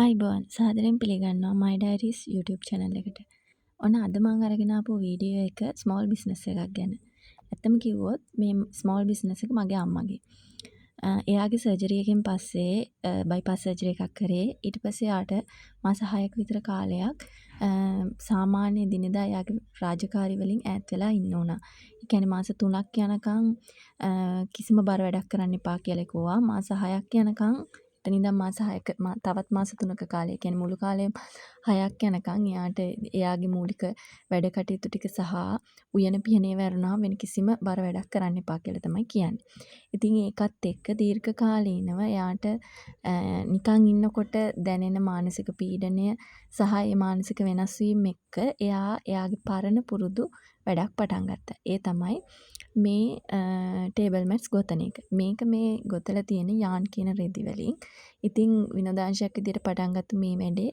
ආයිබෝන් සාදරයෙන් පිළිගන්නවා My Diaries YouTube channel එකට. ඔන්න අද මම අරගෙන ආපු වීඩියෝ එක ස්මෝල් බිස්නස් එකක් ගැන. ඇත්තම කිව්වොත් මේ ස්මෝල් බිස්නස් එක මගේ අම්මගේ. එයාගේ සර්ජරි එකෙන් පස්සේ බයිපාස් සර්ජරි එකක් කරේ. ඊට පස්සේ යාට මාස 6ක විතර කාලයක් සාමාන්‍ය දිනදා එයාගේ රාජකාරි වලින් ඈත් වෙලා ඉන්න උනා. ඒ කියන්නේ මාස 3ක් යනකම් කිසිම බර වැඩක් කරන්න එපා කියලා කිව්වා. මාස 6ක් යනකම් එතන ඉඳන් මාස 6ක තවත් මාස 3ක කාලය කියන්නේ මුළු කාලෙම 6ක් යනකම් එයාට එයාගේ මූලික වැඩ කටයුතු ටික සහ උයන පිහනේ වැරුණාම වෙන කිසිම බර වැඩක් කරන්න එපා කියලා තමයි කියන්නේ. ඉතින් ඒකත් එක්ක දීර්ඝ කාලීනව එයාට නිකන් ඉන්නකොට දැනෙන මානසික පීඩනය සහ ඒ මානසික වෙනස් වීම එක්ක එයා එයාගේ පරණ පුරුදු වැඩක් පටන් ගත්තා. ඒ තමයි මේ ටේබල් මැට්ස් ගොතන එක. මේක මේ ගොතලා තියෙන යාන් කියන රෙදි වලින්. ඉතින් විනෝදාංශයක් විදියට පටන් ගත්ත මේ වැඩේ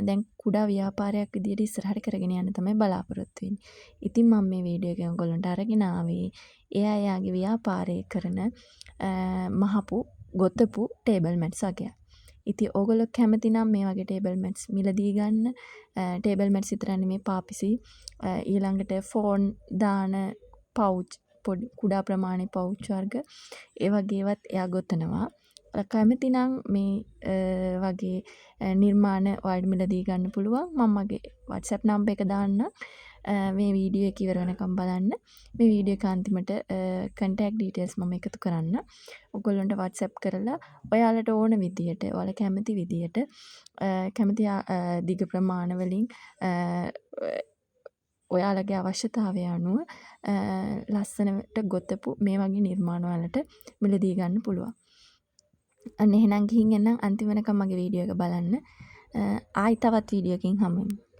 දැන් කුඩා ව්‍යාපාරයක් විදියට ඉස්සරහට කරගෙන යන්න තමයි බලාපොරොත්තු වෙන්නේ. ඉතින් මම මේ වීඩියෝ එක ඔයගොල්ලන්ට අරගෙන ආවේ එයා එයාගේ ව්‍යාපාරය කරන මහපු ගොතපු ටේබල් මැට්ස් වගේක්. ඉතින් ඕගොල්ලෝ කැමති නම් මේ වගේ ටේබල් මැට්ස් මිලදී ගන්න. ටේබල් මැට්ස් විතරක් නෙමෙයි පාපිසි ඊළඟට ෆෝන් දාන පවුච් පොඩි කුඩා ප්‍රමාණයේ පවුච් වර්ග ඒ වගේවත් එයා ගොතනවා. කැමති නම් මේ වගේ නිර්මාණ ඔයාලට මිලදී ගන්න පුළුවන්. මම මගේ WhatsApp නම්බර් එක දාන්නම්. මේ වීඩියෝ එක ඉවර වෙනකම් බලන්න. මේ වීඩියෝ එක අන්තිමට contact details මම එකතු කරන්න. ඔයගොල්ලන්ට WhatsApp කරලා ඔයාලට ඕන විදියට, ඔයාලා කැමති විදියට කැමති දිග ප්‍රමාණ වලින් ඔයාලගේ අවශ්‍යතාවය අනුව ලස්සනට ගොතපු මේ වගේ නිර්මාණ ඔයාලට මිලදී ගන්න පුළුවන්. අන්න එහෙනම් ගිහින් එන්නම් අන්තිම වෙනකම් මගේ වීඩියෝ එක බලන්න. ආයි තවත් වීඩියෝ එකකින් හමු වෙමු.